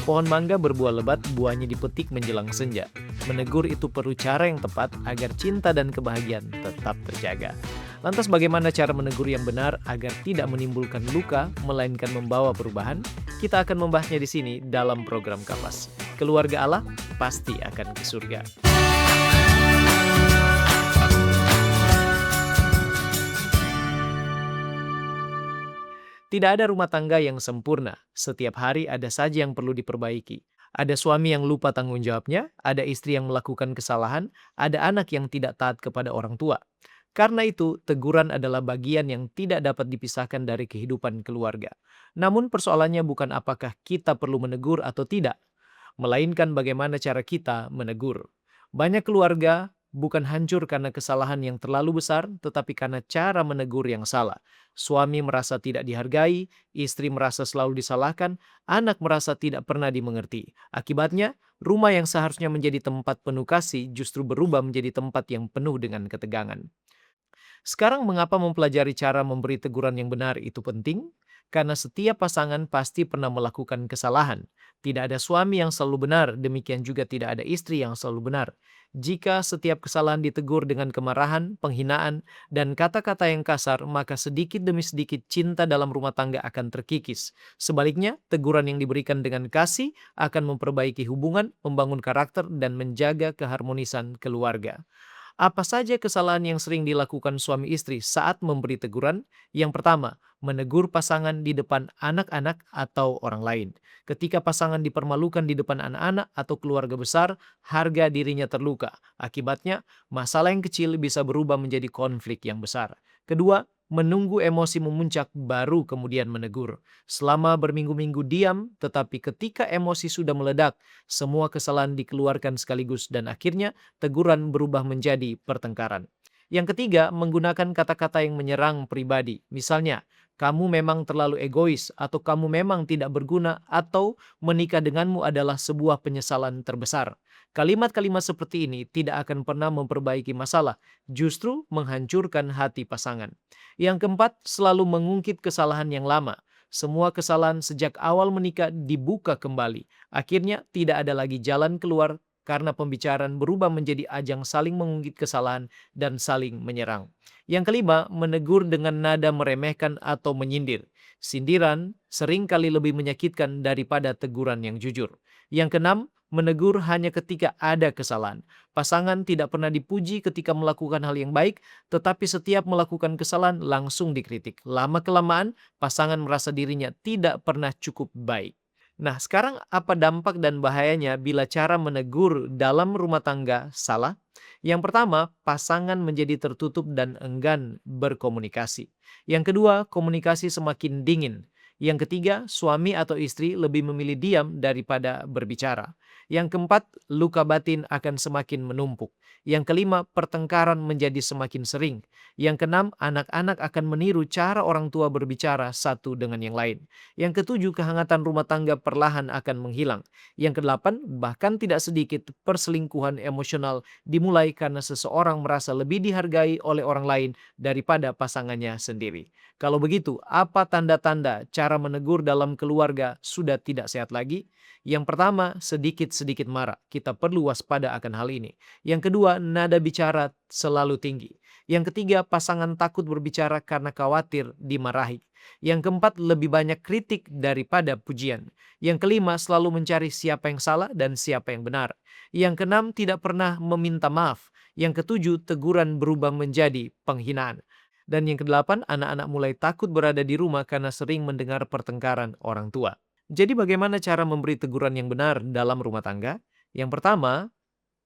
Pohon mangga berbuah lebat, buahnya dipetik menjelang senja. Menegur itu perlu cara yang tepat agar cinta dan kebahagiaan tetap terjaga. Lantas bagaimana cara menegur yang benar agar tidak menimbulkan luka, melainkan membawa perubahan? Kita akan membahasnya di sini dalam program Kapas. Keluarga Allah pasti akan ke surga. Tidak ada rumah tangga yang sempurna. Setiap hari ada saja yang perlu diperbaiki. Ada suami yang lupa tanggung jawabnya, ada istri yang melakukan kesalahan, ada anak yang tidak taat kepada orang tua. Karena itu, teguran adalah bagian yang tidak dapat dipisahkan dari kehidupan keluarga. Namun persoalannya bukan apakah kita perlu menegur atau tidak, melainkan bagaimana cara kita menegur. Banyak keluarga bukan hancur karena kesalahan yang terlalu besar, tetapi karena cara menegur yang salah. Suami merasa tidak dihargai, istri merasa selalu disalahkan, anak merasa tidak pernah dimengerti. Akibatnya, rumah yang seharusnya menjadi tempat penuh kasih justru berubah menjadi tempat yang penuh dengan ketegangan. Sekarang mengapa mempelajari cara memberi teguran yang benar itu penting? Karena setiap pasangan pasti pernah melakukan kesalahan. Tidak ada suami yang selalu benar, demikian juga tidak ada istri yang selalu benar. Jika setiap kesalahan ditegur dengan kemarahan, penghinaan, dan kata-kata yang kasar, maka sedikit demi sedikit cinta dalam rumah tangga akan terkikis. Sebaliknya, teguran yang diberikan dengan kasih akan memperbaiki hubungan, membangun karakter, dan menjaga keharmonisan keluarga. Apa saja kesalahan yang sering dilakukan suami istri saat memberi teguran? Yang pertama, menegur pasangan di depan anak-anak atau orang lain. Ketika pasangan dipermalukan di depan anak-anak atau keluarga besar, harga dirinya terluka. Akibatnya, masalah yang kecil bisa berubah menjadi konflik yang besar. Kedua, menunggu emosi memuncak baru kemudian menegur. Selama berminggu-minggu diam, tetapi ketika emosi sudah meledak, semua kesalahan dikeluarkan sekaligus dan akhirnya teguran berubah menjadi pertengkaran. Yang ketiga, menggunakan kata-kata yang menyerang pribadi. Misalnya, kamu memang terlalu egois, atau kamu memang tidak berguna, atau menikah denganmu adalah sebuah penyesalan terbesar. Kalimat-kalimat seperti ini tidak akan pernah memperbaiki masalah, justru menghancurkan hati pasangan. Yang keempat, selalu mengungkit kesalahan yang lama. Semua kesalahan sejak awal menikah dibuka kembali. Akhirnya tidak ada lagi jalan keluar karena pembicaraan berubah menjadi ajang saling mengungkit kesalahan dan saling menyerang. Yang kelima, menegur dengan nada meremehkan atau menyindir. Sindiran seringkali lebih menyakitkan daripada teguran yang jujur. Yang keenam, menegur hanya ketika ada kesalahan. Pasangan tidak pernah dipuji ketika melakukan hal yang baik, tetapi setiap melakukan kesalahan langsung dikritik. Lama-kelamaan, pasangan merasa dirinya tidak pernah cukup baik. Nah, sekarang apa dampak dan bahayanya bila cara menegur dalam rumah tangga salah? Yang pertama, pasangan menjadi tertutup dan enggan berkomunikasi. Yang kedua, komunikasi semakin dingin. Yang ketiga, suami atau istri lebih memilih diam daripada berbicara. Yang keempat, luka batin akan semakin menumpuk. Yang kelima, pertengkaran menjadi semakin sering. Yang keenam, anak-anak akan meniru cara orang tua berbicara satu dengan yang lain. Yang ketujuh, kehangatan rumah tangga perlahan akan menghilang. Yang kedelapan, bahkan tidak sedikit perselingkuhan emosional dimulai karena seseorang merasa lebih dihargai oleh orang lain daripada pasangannya sendiri. Kalau begitu, apa tanda-tanda cara menegur dalam keluarga sudah tidak sehat lagi? Yang pertama, sedikit-sedikit marah. Kita perlu waspada akan hal ini. Yang kedua, nada bicara selalu tinggi. Yang ketiga, pasangan takut berbicara karena khawatir dimarahi. Yang keempat, lebih banyak kritik daripada pujian. Yang kelima, selalu mencari siapa yang salah dan siapa yang benar. Yang keenam, tidak pernah meminta maaf. Yang ketujuh, teguran berubah menjadi penghinaan. Dan yang kedelapan, anak-anak mulai takut berada di rumah karena sering mendengar pertengkaran orang tua. Jadi bagaimana cara memberi teguran yang benar dalam rumah tangga? Yang pertama,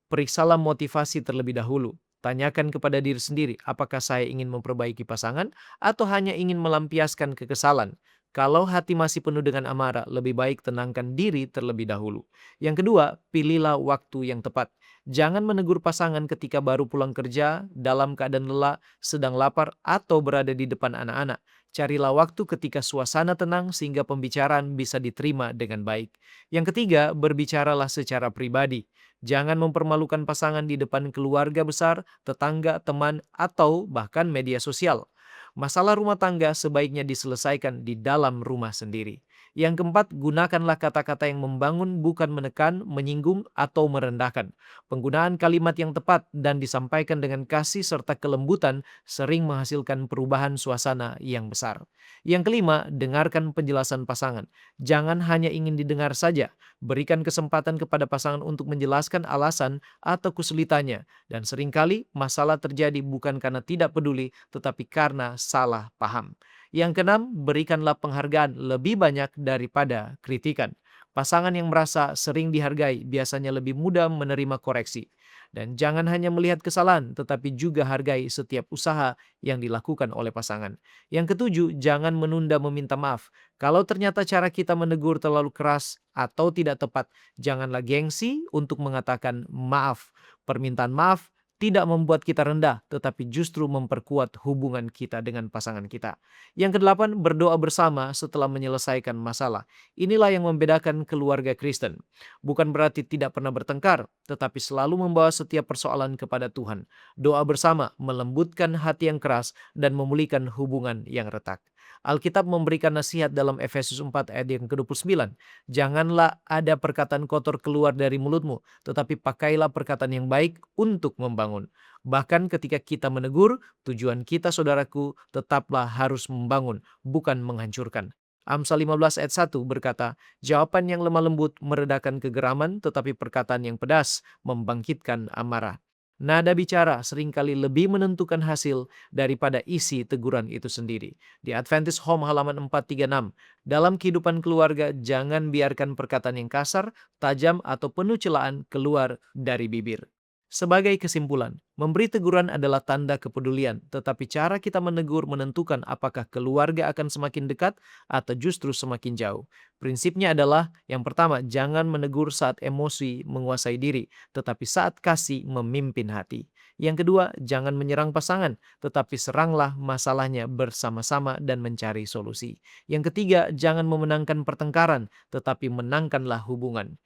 periksalah motivasi terlebih dahulu. Tanyakan kepada diri sendiri, apakah saya ingin memperbaiki pasangan atau hanya ingin melampiaskan kekesalan? Kalau hati masih penuh dengan amarah, lebih baik tenangkan diri terlebih dahulu. Yang kedua, pilihlah waktu yang tepat. Jangan menegur pasangan ketika baru pulang kerja, dalam keadaan lelah, sedang lapar, atau berada di depan anak-anak. Carilah waktu ketika suasana tenang sehingga pembicaraan bisa diterima dengan baik. Yang ketiga, berbicaralah secara pribadi. Jangan mempermalukan pasangan di depan keluarga besar, tetangga, teman, atau bahkan media sosial. Masalah rumah tangga sebaiknya diselesaikan di dalam rumah sendiri. Yang keempat, gunakanlah kata-kata yang membangun, bukan menekan, menyinggung, atau merendahkan. Penggunaan kalimat yang tepat dan disampaikan dengan kasih serta kelembutan sering menghasilkan perubahan suasana yang besar. Yang kelima, dengarkan penjelasan pasangan. Jangan hanya ingin didengar saja, berikan kesempatan kepada pasangan untuk menjelaskan alasan atau kesulitannya. Dan seringkali masalah terjadi bukan karena tidak peduli, tetapi karena salah paham. Yang keenam, berikanlah penghargaan lebih banyak daripada kritikan. Pasangan yang merasa sering dihargai biasanya lebih mudah menerima koreksi. Dan jangan hanya melihat kesalahan, tetapi juga hargai setiap usaha yang dilakukan oleh pasangan. Yang ketujuh, jangan menunda meminta maaf. Kalau ternyata cara kita menegur terlalu keras atau tidak tepat, janganlah gengsi untuk mengatakan maaf. Permintaan maaf tidak membuat kita rendah, tetapi justru memperkuat hubungan kita dengan pasangan kita. Yang kedelapan, berdoa bersama setelah menyelesaikan masalah. Inilah yang membedakan keluarga Kristen. Bukan berarti tidak pernah bertengkar, tetapi selalu membawa setiap persoalan kepada Tuhan. Doa bersama melembutkan hati yang keras dan memulihkan hubungan yang retak. Alkitab memberikan nasihat dalam Efesus 4 ayat yang ke-29. Janganlah ada perkataan kotor keluar dari mulutmu, tetapi pakailah perkataan yang baik untuk membangun. Bahkan ketika kita menegur, tujuan kita saudaraku tetaplah harus membangun, bukan menghancurkan. Amsal 15 ayat 1 berkata, jawaban yang lemah lembut meredakan kegeraman, tetapi perkataan yang pedas membangkitkan amarah. Nada bicara seringkali lebih menentukan hasil daripada isi teguran itu sendiri. Di Adventist Home halaman 436, dalam kehidupan keluarga jangan biarkan perkataan yang kasar, tajam, atau penuh celaan keluar dari bibir. Sebagai kesimpulan, memberi teguran adalah tanda kepedulian, tetapi cara kita menegur menentukan apakah keluarga akan semakin dekat atau justru semakin jauh. Prinsipnya adalah, yang pertama, jangan menegur saat emosi menguasai diri, tetapi saat kasih memimpin hati. Yang kedua, jangan menyerang pasangan, tetapi seranglah masalahnya bersama-sama dan mencari solusi. Yang ketiga, jangan memenangkan pertengkaran, tetapi menangkanlah hubungan.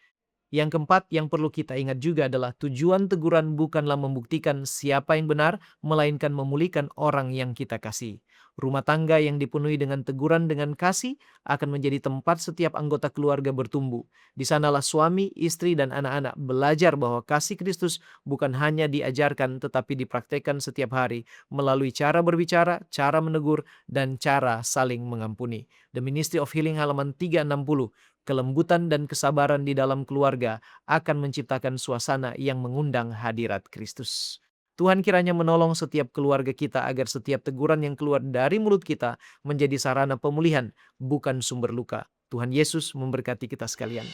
Yang keempat yang perlu kita ingat juga adalah tujuan teguran bukanlah membuktikan siapa yang benar, melainkan memulihkan orang yang kita kasih. Rumah tangga yang dipenuhi dengan teguran dengan kasih akan menjadi tempat setiap anggota keluarga bertumbuh. Di sanalah suami, istri, dan anak-anak belajar bahwa kasih Kristus bukan hanya diajarkan tetapi dipraktekkan setiap hari melalui cara berbicara, cara menegur, dan cara saling mengampuni. The Ministry of Healing halaman 360. Kelembutan dan kesabaran di dalam keluarga akan menciptakan suasana yang mengundang hadirat Kristus. Tuhan kiranya menolong setiap keluarga kita agar setiap teguran yang keluar dari mulut kita menjadi sarana pemulihan, bukan sumber luka. Tuhan Yesus memberkati kita sekalian.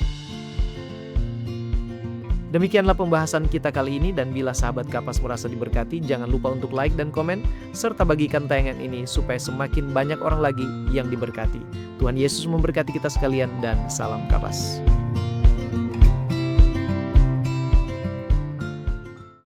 Demikianlah pembahasan kita kali ini, dan bila sahabat Kapas merasa diberkati, jangan lupa untuk like dan komen, serta bagikan tayangan ini supaya semakin banyak orang lagi yang diberkati. Tuhan Yesus memberkati kita sekalian, dan salam Kapas.